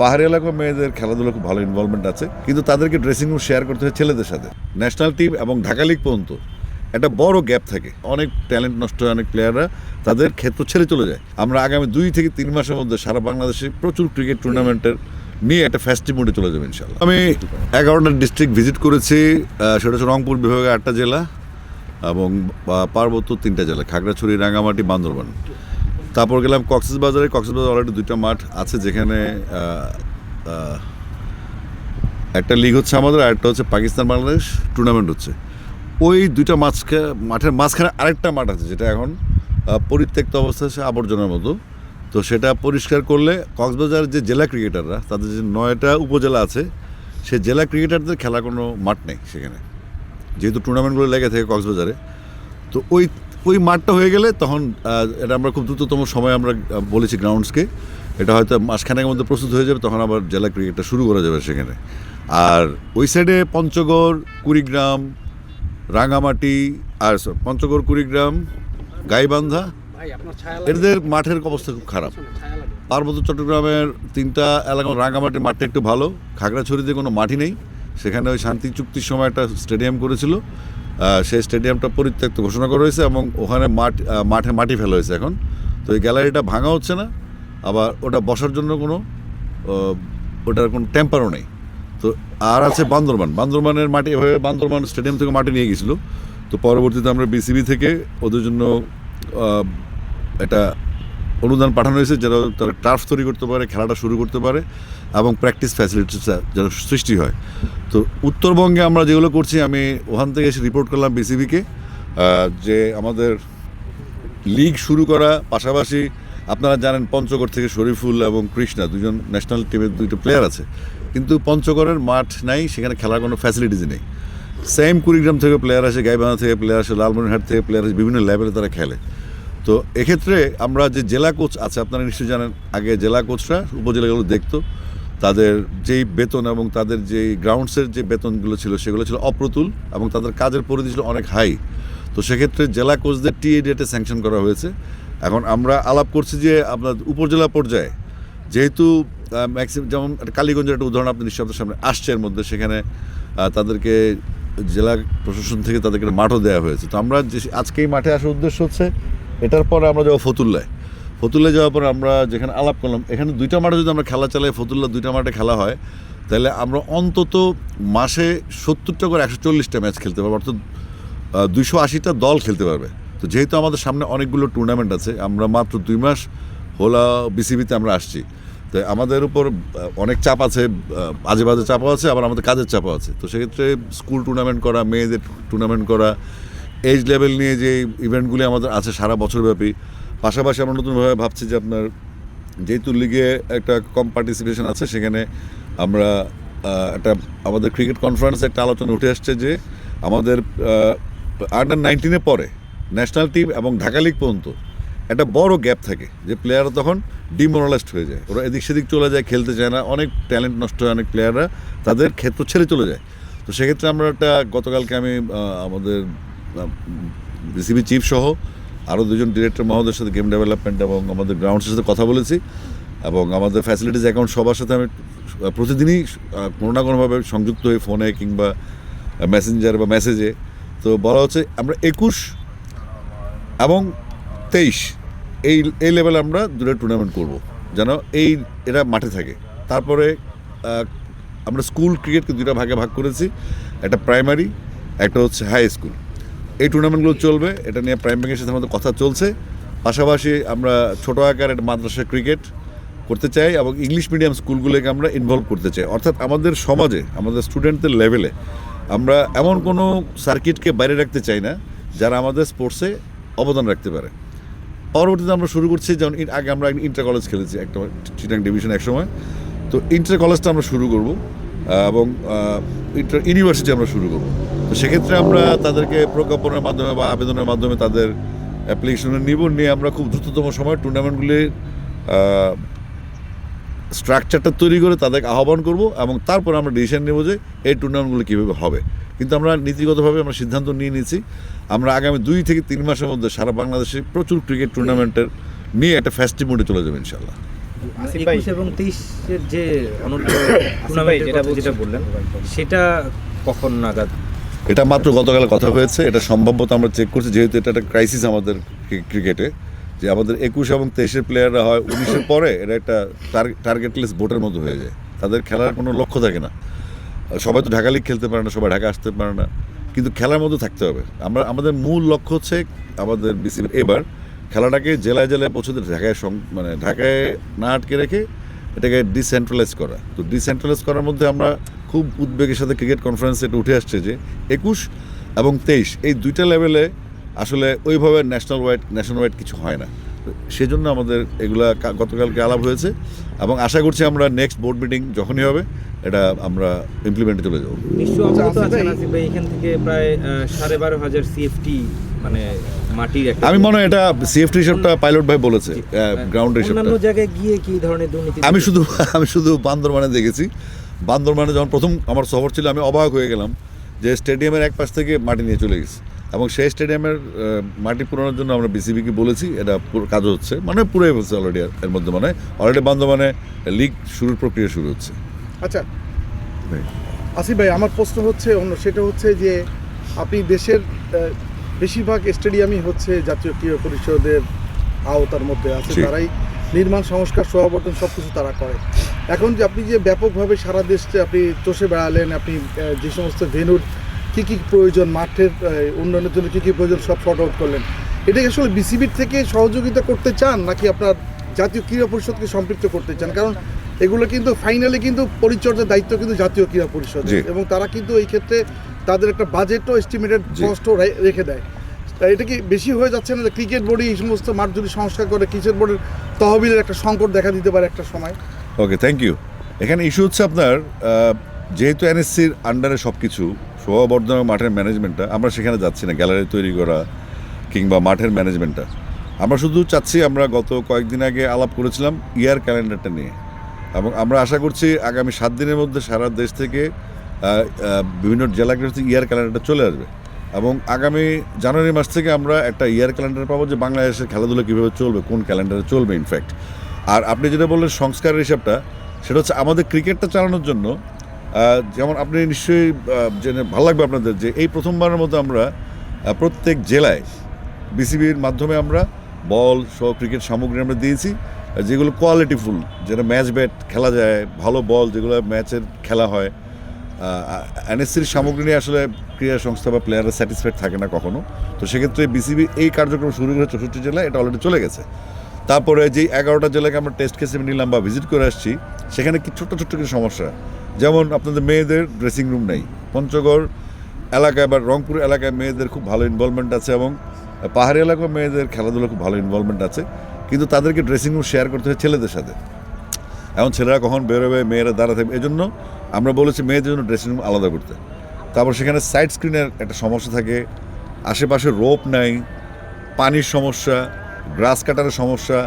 পাহাড়ি এলাকার মেয়েদের খেলাধুলা খুব ভালো ইনভলভমেন্ট আছে, কিন্তু তাদেরকে ড্রেসিং রুম শেয়ার করতে হয় ছেলেদের সাথে। ন্যাশনাল টিম এবং ঢাকা লিগ পর্যন্ত একটা বড় গ্যাপ থাকে, অনেক ট্যালেন্ট নষ্ট হয়, অনেক প্লেয়াররা তাদের ক্ষেত্র ছেড়ে চলে যায়। আমরা আগামী 2 থেকে 3 মাসের মধ্যে সারা বাংলাদেশে প্রচুর ক্রিকেট টুর্নামেন্টের নিয়ে একটা ফেস্টিভ মোডে চলে যাবে ইনশাল্লাহ। আমি 11টা ডিস্ট্রিক্ট ভিজিট করেছি, সেটা হচ্ছে রংপুর বিভাগে 8টা জেলা এবং পার্বত্য 3টা জেলা, খাগড়াছড়ি, রাঙ্গামাটি, বান্দরবান। তারপর গেলাম কক্সবাজারে। কক্সবাজার অলরেডি 2টা মাঠ আছে, যেখানে একটা লিগ হচ্ছে আমাদের, আর একটা হচ্ছে পাকিস্তান বাংলাদেশ টুর্নামেন্ট হচ্ছে। ওই 2টা মাঠের মাঝখানে আরেকটা মাঠ আছে, যেটা এখন পরিত্যক্ত অবস্থায় আছে, আবর্জনার মতো। তো সেটা পরিষ্কার করলে কক্সবাজার যে জেলা ক্রিকেটাররা, তাদের যে 9টা উপজেলা আছে, সেই জেলা ক্রিকেটারদের খেলার কোনো মাঠ নেই সেখানে, যেহেতু টুর্নামেন্টগুলো লেগে থাকে কক্সবাজারে। তো ওই মাঠটা হয়ে গেলে তখন এটা আমরা খুব দ্রুততম সময় আমরা বলেছি গ্রাউন্ডসকে, এটা হয়তো মাসখানেকের মধ্যে প্রস্তুত হয়ে যাবে, তখন আবার জেলা ক্রিকেটটা শুরু করা যাবে সেখানে। আর ওই সাইডে পঞ্চগড়, কুড়িগ্রাম, রাঙামাটি, আর পঞ্চগড়, কুড়িগ্রাম, গাইবান্ধা, এদের মাঠের অবস্থা খুব খারাপ। পার্বত্য চট্টগ্রামের 3টা এলাকা, রাঙামাটির মাঠটা একটু ভালো, খাগড়াছড়িতে কোনো মাঠই নেই। সেখানে ওই শান্তি চুক্তির সময় একটা স্টেডিয়াম করেছিল, সেই স্টেডিয়ামটা পরিত্যক্ত ঘোষণা করা হয়েছে এবং ওখানে মাঠে মাটি ফেলা হয়েছে এখন। তো এই গ্যালারিটা ভাঙা হচ্ছে না, আবার ওটা বসার জন্য ওটার কোনো টেম্পারও নেই। তো আর আছে বান্দরবানের মাটি, এভাবে বান্দরবান স্টেডিয়াম থেকে মাটি নিয়ে গেছিলো। তো পরবর্তীতে আমরা বিসিবি থেকে ওদের জন্য একটা অনুদান পাঠানো হয়েছে, যেন তারা টার্ফ তৈরি করতে পারে, খেলাটা শুরু করতে পারে এবং প্র্যাকটিস ফ্যাসিলিটিস যেন সৃষ্টি হয়। তো উত্তরবঙ্গে আমরা যেগুলো করছি, আমি ওখান থেকে এসে রিপোর্ট করলাম বিসিবিকে, যে আমাদের লিগ শুরু করা পাশাপাশি আপনারা জানেন পঞ্চগড় থেকে শরীফুল এবং কৃষ্ণা 2জন ন্যাশনাল টিমের 2টা প্লেয়ার আছে, কিন্তু পঞ্চগড়ের মাঠ নাই, সেখানে খেলার কোনো ফ্যাসিলিটিস নেই। সেম কুড়িগ্রাম থেকে প্লেয়ার আসে, গাইবান্ধা থেকে প্লেয়ার আসে, লালমনিরহাট থেকে প্লেয়ার আসে, বিভিন্ন লেভেলে তারা খেলে। তো এক্ষেত্রে আমরা যে জেলা কোচ আছে, আপনারা নিশ্চয়ই জানেন, আগে জেলা কোচরা উপজেলাগুলো দেখতো, তাদের যেই বেতন এবং তাদের যেই গ্রাউন্ডসের যে বেতনগুলো ছিল সেগুলো ছিল অপ্রতুল এবং তাদের কাজের পরিধি ছিল অনেক হাই। তো সেক্ষেত্রে জেলা কোচদের টিএডিএতে স্যাংশন করা হয়েছে। এখন আমরা আলাপ করছি যে আপনার উপজেলা পর্যায়ে, যেহেতু ম্যাক্সিমাম, যেমন কালীগঞ্জের একটা উদাহরণ আপনি নিশ্চয় আপনার সামনে আসছে এর মধ্যে, সেখানে তাদেরকে জেলা প্রশাসন থেকে তাদেরকে মাঠও দেওয়া হয়েছে। তো আমরা আজকে এই মাঠে আসার উদ্দেশ্য হচ্ছে, এটার পরে আমরা যাবো ফতুল্লায় যাওয়ার পরে আমরা যেখানে আলাপ করলাম, এখানে 2টা মাঠে যদি আমরা খেলা চালাই, ফতুল্লা 2টা মাঠে খেলা হয়, তাহলে আমরা অন্তত মাসে 70টা করে 140টা ম্যাচ খেলতে পারবো, অর্থাৎ 280টা দল খেলতে পারবে। তো যেহেতু আমাদের সামনে অনেকগুলো টুর্নামেন্ট আছে, আমরা মাত্র 2 মাস হলো বিসিবিতে আমরা আসছি, তো আমাদের উপর অনেক চাপ আছে, বাজে চাপও আছে, আবার আমাদের কাজের চাপও আছে। তো সেক্ষেত্রে স্কুল টুর্নামেন্ট করা, মেয়েদের টুর্নামেন্ট করা, এজ লেভেল নিয়ে যে ইভেন্টগুলি আমাদের আছে সারা বছরব্যাপী, পাশাপাশি আমরা নতুনভাবে ভাবছি যে আপনার যেহেতু লিগে একটা কম পার্টিসিপেশন আছে, সেখানে আমরা একটা আমাদের ক্রিকেট কনফারেন্সে একটা আলোচনা উঠে আসছে যে আমাদের আন্ডার-19 পরে ন্যাশনাল টিম এবং ঢাকা লিগ পর্যন্ত একটা বড় গ্যাপ থাকে, যে প্লেয়াররা তখন ডিমোরালাইজড হয়ে যায়, ওরা এদিক সেদিক চলে যায়, খেলতে চায় না, অনেক ট্যালেন্ট নষ্ট হয়, অনেক প্লেয়াররা তাদের ক্ষেত্র ছেড়ে চলে যায়। তো সেক্ষেত্রে আমরা গতকালকে আমি আমাদের বিসিবি চিফ সহ আরও 2জন ডিরেক্টর মহোদয়ের সাথে, গেম ডেভেলপমেন্ট এবং আমাদের গ্রাউন্ডসের সাথে কথা বলেছি, এবং আমাদের ফ্যাসিলিটিস অ্যাকাউন্ট সবার সাথে আমি প্রতিদিনই কোনো না কোনোভাবে সংযুক্ত হয়ে, ফোনে কিংবা মেসেঞ্জার বা মেসেজে। তো বলা হচ্ছে আমরা 21 এবং 23 এই লেভেলে আমরা 2টা টুর্নামেন্ট করব, যেন এরা মাঠে থাকে। তারপরে আমরা স্কুল ক্রিকেটকে 2টা ভাগে ভাগ করেছি, একটা প্রাইমারি, একটা হচ্ছে হাই স্কুল। এই টুর্নামেন্টগুলো চলবে, এটা নিয়ে প্রাইম ব্যাংকের সাথে আমাদের কথা চলছে। পাশাপাশি আমরা ছোটো আকার একটা মাদ্রাসা ক্রিকেট করতে চাই এবং ইংলিশ মিডিয়াম স্কুলগুলোকে আমরা ইনভলভ করতে চাই। অর্থাৎ আমাদের সমাজে, আমাদের স্টুডেন্টদের লেভেলে আমরা এমন কোনো সার্কিটকে বাইরে রাখতে চাই না যারা আমাদের স্পোর্টসে অবদান রাখতে পারে। পরবর্তীতে আমরা শুরু করছি, যেমন আগে আমরা ইন্টার কলেজ খেলেছি একটা চিটাং ডিভিশন একসময়, তো ইন্টার কলেজটা আমরা শুরু করব এবং ইন্টার ইউনিভার্সিটি আমরা শুরু করব। তো সেক্ষেত্রে আমরা তাদেরকে প্রজ্ঞাপনের মাধ্যমে বা আবেদনের মাধ্যমে তাদের অ্যাপ্লিকেশনে নিয়ে আমরা খুব দ্রুততম সময় টুর্নামেন্টগুলির স্ট্রাকচারটা তৈরি করে তাদেরকে আহ্বান করব, এবং তারপর আমরা ডিসিশন নেব যে এই টুর্নামেন্টগুলো কীভাবে হবে। কিন্তু আমরা নীতিগতভাবে আমরা সিদ্ধান্ত নিয়ে নিয়েছি, আমরা আগামী 2 থেকে 3 মাসের মধ্যে সারা বাংলাদেশে প্রচুর ক্রিকেট টুর্নামেন্টের নিয়ে একটা ফেস্টিভ মোডে চলে যাবে ইনশাল্লাহ। আসিফ ভাই 21 এবং 23-এর যে অনূর্ধ্ব টুর্নামেন্টের কথা যেটা বললেন, সেটা কখন নাগাদ? এটা মাত্র গতকাল কথা হয়েছে। এটা সম্ভাব্যতা আমরা চেক করছি, যেহেতু এটা একটা ক্রাইসিস আমাদের ক্রিকেটে, যে আমাদের 21 এবং 23-এর প্লেয়াররা হয় 19-এর পরে এটা একটা টার্গেটলেস বোটের মতো হয়ে যায়। তাদের খেলার কোনো লক্ষ্য থাকে না। সবাই তো ঢাকা লিগ খেলতে পারে না, সবাই ঢাকা আসতে পারে না, কিন্তু খেলার মধ্যে থাকতে হবে। আমাদের মূল লক্ষ্য হচ্ছে আমাদের বিসিবির এবার খেলাটাকে জেলায় জেলায় পৌঁছতে মানে ঢাকায় না আটকে রেখে এটাকে ডিসেন্ট্রালাইজ করা। তো ডিসেন্ট্রালাইজ করার মধ্যে আমরা খুব উদ্বেগের সাথে ক্রিকেট কনফারেন্সে এটা উঠে আসছে যে 21 এবং 23 এই দুইটা লেভেলে আসলে ওইভাবে ন্যাশনাল ওয়াইড কিছু হয় না। সেজন্য আমাদের এগুলা গতকালকে আলাপ হয়েছে এবং আশা করছি আমরা নেক্সট বোর্ড মিটিং যখনই হবে এটা আমরা ইমপ্লিমেন্টে চলে যাব। নিশ্চয়ই অবগত আছেন আসিফ ভাই, এখান থেকে প্রায় 12,500 CFT মানে মাটির একটা, আমি মনে হয় এটা সিএফটি হিসাবটা পাইলট ভাই বলেছে, গ্রাউন্ড হিসাবটা। অন্যান্য জায়গায় গিয়ে কি ধরনের দুর্নীতি? আমি শুধু বান্দরবানে দেখেছি। বান্দরবানে যখন প্রথম আমার সফর ছিল আমি অবাক হয়ে গেলাম যে স্টেডিয়ামের এক পাশ থেকে মাটি নিয়ে চলে গেছে, এবং সেই স্টেডিয়ামের মাটি পুরানোর জন্য আমরা বিসিবিকে বলেছি, এটা কাজ হচ্ছে, মানে পুরোই হচ্ছে অলরেডি। এর মধ্যে মানে অলরেডি বান্দরবানে লিগ শুরুর প্রক্রিয়া শুরু হচ্ছে। আচ্ছা আসিফ ভাই, আমার প্রশ্ন হচ্ছে অন্য, সেটা হচ্ছে যে আপনি দেশের বেশিরভাগ স্টেডিয়ামই হচ্ছে জাতীয় ক্রীড়া পরিষদের আওতার মধ্যে আছে, জি। তারাই নির্মাণ সংস্কার সমাবর্তন সব কিছু তারা করে। এখন যে আপনি যে ব্যাপকভাবে সারা দেশে আপনি চষে বেড়ালেন, আপনি যে সমস্ত ভেন্যুর কী কী প্রয়োজন, মাঠের উন্নয়নের জন্য কী কী প্রয়োজন সব শর্ট আউট করলেন, এটাকে আসলে বিসিবির থেকে সহযোগিতা করতে চান নাকি আপনার জাতীয় ক্রীড়া পরিষদকে সম্পৃক্ত করতে চান? কারণ এগুলো কিন্তু ফাইনালি কিন্তু পরিচর্যার দায়িত্ব কিন্তু জাতীয় ক্রীড়া পরিষদের, জি। এবং তারা কিন্তু এই ক্ষেত্রে তাদের একটা বাজেটও এস্টিমেটেড জি। কস্টও রেখে দেয়। এটা কি বেশি হয়ে যাচ্ছে না যে ক্রিকেট বোর্ডে এই সমস্ত মাঠ যদি সংস্কার করে ক্রিকেট বোর্ডের তহবিলের একটা সংকট দেখা দিতে পারে একটা সময়? ওকে, থ্যাংক ইউ। এখানে ইস্যু হচ্ছে আপনার যেহেতু এনএসসির আন্ডারে সব কিছু, শোভাবর্ধন মাঠের ম্যানেজমেন্টটা আমরা সেখানে যাচ্ছি না, গ্যালারি তৈরি করা কিংবা মাঠের ম্যানেজমেন্টটা। আমরা শুধু চাচ্ছি, আমরা গত কয়েকদিন আগে আলাপ করেছিলাম ইয়ার ক্যালেন্ডারটা নিয়ে, এবং আমরা আশা করছি আগামী 7 দিনের মধ্যে সারা দেশ থেকে বিভিন্ন জেলাগুলো থেকে ইয়ার ক্যালেন্ডারটা চলে আসবে, এবং আগামী জানুয়ারি মাস থেকে আমরা একটা ইয়ার ক্যালেন্ডার পাবো যে বাংলাদেশের খেলাধুলা কীভাবে চলবে, কোন ক্যালেন্ডারে চলবে ইনফ্যাক্ট। আর আপনি যেটা বললেন সংস্কারের হিসাবটা, সেটা হচ্ছে আমাদের ক্রিকেটটা চালানোর জন্য, যেমন আপনি নিশ্চয়ই জেনে ভালো লাগবে আপনাদের যে এই প্রথমবারের মতো আমরা প্রত্যেক জেলায় বিসিবির মাধ্যমে আমরা বল সহ ক্রিকেট সামগ্রী আমরা দিয়েছি, যেগুলো কোয়ালিটিফুল, যেটা ম্যাচ ব্যাট খেলা যায়, ভালো বল যেগুলো ম্যাচের খেলা হয়। এনএসসির সামগ্রী নিয়ে আসলে ক্রীড়া সংস্থা বা প্লেয়াররা স্যাটিসফাইড থাকে না কখনো। তো সেক্ষেত্রে বিসিবি এই কার্যক্রম শুরু করে 64 জেলায় এটা অলরেডি চলে গেছে। তারপরে যেই 11টা জেলাকে আমরা টেস্ট কেসে নিলাম বা ভিজিট করে আসছি, সেখানে কি ছোট্ট ছোট্ট কিছু সমস্যা, যেমন আপনাদের মেয়েদের ড্রেসিং রুম নেই। পঞ্চগড় এলাকায় বা রংপুর এলাকায় মেয়েদের খুব ভালো ইনভলভমেন্ট আছে, এবং পাহাড়ি এলাকায় মেয়েদের খেলাধুলা খুব ভালো ইনভলভমেন্ট আছে, কিন্তু তাদেরকে ড্রেসিং রুম শেয়ার করতে হয় ছেলেদের সাথে। এখন ছেলেরা কখন বেরোবে, মেয়েরা দাঁড়া থাকবে, এই জন্য আমরা বলেছি মেয়েদের জন্য ড্রেসিং রুম আলাদা করতে। তারপর সেখানে সাইড স্ক্রিনের একটা সমস্যা থাকে, আশেপাশে রোপ নাই, পানির সমস্যা, গ্রাস কাটারের সমস্যা।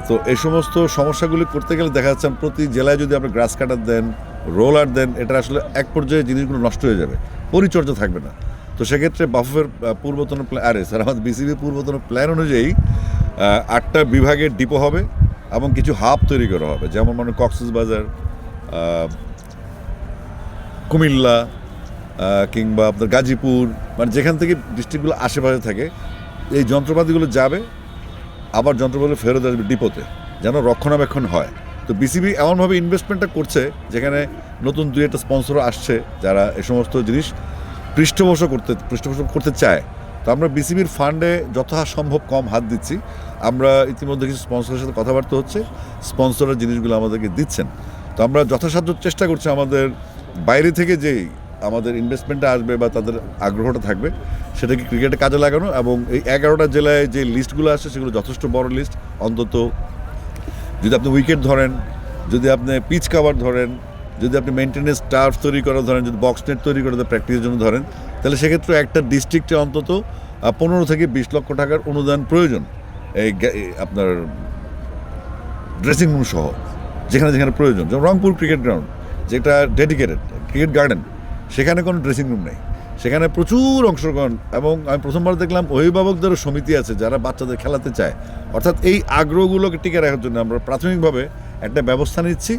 তো এই সমস্ত সমস্যাগুলি করতে গেলে দেখা যাচ্ছে প্রতি জেলায় যদি আপনি গ্রাস কাটার দেন, রোলার দেন, এটা আসলে এক পর্যায়ে জিনিসগুলো নষ্ট হয়ে যাবে, পরিচর্যা থাকবে না। তো সেক্ষেত্রে বাফুফের পূর্বতন আমাদের বিসিবির পূর্বতন প্ল্যান অনুযায়ী 8টা বিভাগের ডিপো হবে এবং কিছু হাব তৈরি করা হবে, যেমন মানে কক্সবাজার, কুমিল্লা কিংবা আপনার গাজীপুর, মানে যেখান থেকে ডিস্ট্রিক্টগুলো আশেপাশে থাকে, এই যন্ত্রপাতিগুলো যাবে, আবার যন্ত্রপাতি ফেরত আসবে ডিপোতে, যেন রক্ষণাবেক্ষণ হয়। তো বিসিবি এমনভাবে ইনভেস্টমেন্টটা করছে যেখানে নতুন 2-1টা স্পন্সর আসছে যারা এই সমস্ত জিনিস পৃষ্ঠপোষক করতে চায়। তো আমরা বিসিবির ফান্ডে যথাসম্ভব কম হাত দিচ্ছি। আমরা ইতিমধ্যে কিছু স্পন্সরের সাথে কথাবার্তা হচ্ছে, স্পন্সরের জিনিসগুলো আমাদেরকে দিচ্ছেন। তো আমরা যথাসাধ্য চেষ্টা করছি আমাদের বাইরে থেকে যেই আমাদের ইনভেস্টমেন্টটা আসবে বা তাদের আগ্রহটা থাকবে সেটাকে ক্রিকেটে কাজে লাগানো, এবং এই 11টা জেলায় যে লিস্টগুলো আসছে সেগুলো যথেষ্ট বড় লিস্ট। অন্তত যদি আপনি উইকেট ধরেন, যদি আপনি পিচ কাভার ধরেন, যদি আপনি মেনটেন্যান্স টার্ফ তৈরি করা ধরেন, যদি বক্স নেট তৈরি করে প্র্যাকটিসের জন্য ধরেন, তাহলে সেক্ষেত্রে একটা ডিস্ট্রিক্টে অন্তত 15 থেকে 20 লক্ষ টাকার অনুদান প্রয়োজন এই আপনার ড্রেসিং রুম সহ, যেখানে যেখানে প্রয়োজন। যেমন রংপুর ক্রিকেট গ্রাউন্ড, যেটা ডেডিকেটেড ক্রিকেট গার্ডেন, সেখানে কোনো ড্রেসিং রুম নেই, সেখানে প্রচুর অংশগ্রহণ। এবং আমি প্রথমবার দেখলাম অভিভাবকদেরও সমিতি আছে যারা বাচ্চাদের খেলাতে চায়। অর্থাৎ এই আগ্রহগুলোকে টিকে রাখার জন্য আমরা প্রাথমিকভাবে একটা ব্যবস্থা নিচ্ছি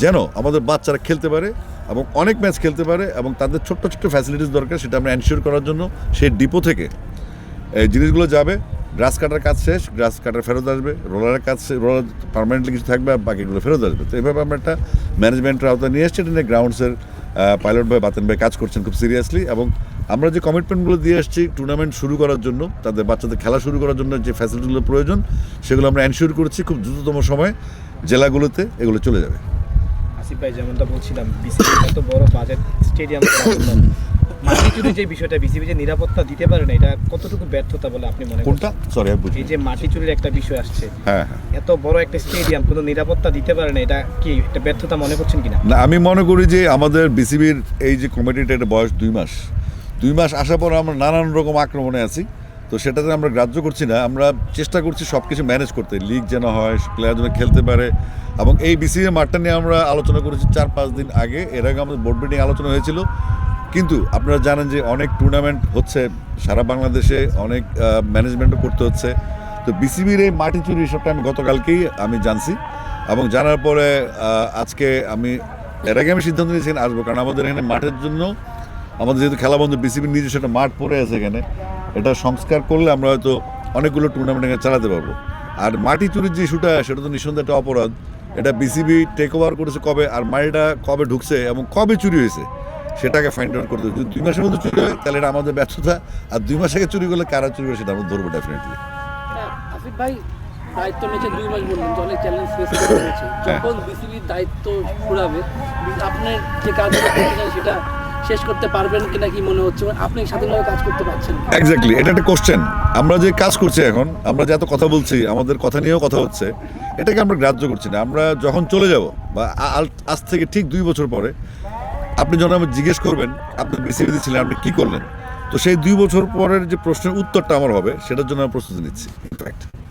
যেন আমাদের বাচ্চারা খেলতে পারে এবং অনেক ম্যাচ খেলতে পারে এবং তাদের ছোট্ট ছোট্ট ফ্যাসিলিটিস দরকার, সেটা আমরা এনশিওর করার জন্য সেই ডিপো থেকে এই জিনিসগুলো যাবে। গ্রাস কাটার কাজ শেষ, গ্রাস কাটার ফেরত আসবে, রোলারের কাজ রোলার পার্মানেন্টলি কিছু থাকবে আর বাকিগুলো ফেরত আসবে। তো এইভাবে আমরা একটা ম্যানেজমেন্টের আওতায় নিয়ে এসেছি। এটা নিয়ে গ্রাউন্ডসের পাইলট ভাই বাতেন ভাই কাজ করছেন খুব সিরিয়াসলি, এবং আমরা যে কমিটমেন্টগুলো দিয়ে আসছি টুর্নামেন্ট শুরু করার জন্য, তাদের বাচ্চাদের খেলা শুরু করার জন্য যে ফ্যাসিলিটিগুলো প্রয়োজন সেগুলো আমরা এনশিওর করছি খুব দ্রুততম সময়ে জেলাগুলোতে এগুলো চলে যাবে। আসিফ ভাই, যেমনটা বলছিলাম, বিসিবি এত বড় বাজেট স্টেডিয়াম মাটি চুরি যে বিষয়টা, বিসিবি যে নিরাপত্তা দিতে পারে না, এটা কতটুকু ব্যর্থতা বলে আপনি মনে করেন? কোনটা? সরি আমি বুঝি। এই যে মাটি চুরির একটা বিষয় আসছে, হ্যাঁ, এত বড় একটা স্টেডিয়াম কোনো নিরাপত্তা দিতে পারে না, এটা কি একটা ব্যর্থতা মনে করছেন কিনা? না, আমি মনে করি যে আমাদের বিসিবির এই যে কমিটিটা, এটা বয়স 2 মাস আসার পর আমরা নানান রকম আক্রমণে আছি। তো সেটাতে আমরা গ্রাহ্য করছি না, আমরা চেষ্টা করছি সব কিছু ম্যানেজ করতে, লিগ যেন হয়, প্লেয়ার যেন খেলতে পারে। এবং এই বিসিবি মাঠটা নিয়ে আমরা আলোচনা করেছি 4-5 দিন আগে, এর আগে আমাদের বোর্ড মিটিং আলোচনা হয়েছিল। কিন্তু আপনারা জানেন যে অনেক টুর্নামেন্ট হচ্ছে সারা বাংলাদেশে, অনেক ম্যানেজমেন্টও করতে হচ্ছে। তো বিসিবির এই মাটি চুরি হিসাবটা আমি গতকালকেই আমি জানছি, এবং জানার পরে আজকে এর আগে আমি সিদ্ধান্ত নিয়েছি আসবো, কারণ আমাদের এখানে মাঠের জন্য আমাদের যেহেতু খেলা বন্ধ, বিসিবির নিজস্ব একটা মাঠ পড়ে আছে এখানে, এটা সংস্কার করলে আমরা হয়তো অনেকগুলো টুর্নামেন্ট এখানে চালাতে পারবো। আর মাটি চুরির যে ইস্যুটা, সেটা তো নিঃসন্দেহে একটা অপরাধ। এটা বিসিবি টেক ওভার করেছে কবে, আর মাটিটা কবে ঢুকছে এবং কবে চুরি হয়েছে সেটাকে ফাইন্ড আউট করতে হবে। যদি 2 মাসের মধ্যে চুরি হয় তাহলে এটা আমাদের ব্যর্থতা, আর 2 মাস আগে চুরি করলে কারা চুরি করে সেটা আমরা ধরবো ডেফিনেটলি। আসিফ ভাই, দায়িত্ব নিয়েছে 2 মাস বললেন, তো অনেক চ্যালেঞ্জ ফেস করতে হয়েছে। যখন বিসিবির দায়িত্ব ফুরাবে, আপনার যে কাজগুলো করতে চান সেটা শেষ করতে পারবেন কিনা কি মনে হচ্ছে? আপনি স্বাধীনভাবে কাজ করতে পারছেন? এক্স্যাক্টলি, এটা একটা কোশ্চেন। আমরা যে কাজ করছি এখন, আমরা যে এত কথা বলছি, আমাদের কথা নিয়েও কথা হচ্ছে, এটাকে আমরা গ্রাহ্য করছি না। আমরা যখন চলে যাব বা আজ থেকে ঠিক 2 বছর পরে আপনি যখন আমাকে জিজ্ঞেস করবেন আপনি বিসিবিতে ছিলেন, আপনি কী করলেন, তো সেই 2 বছর পরের যে প্রশ্নের উত্তরটা আমার হবে, সেটার জন্য আমি প্রস্তুতি নিচ্ছি ইনফ্যাক্ট।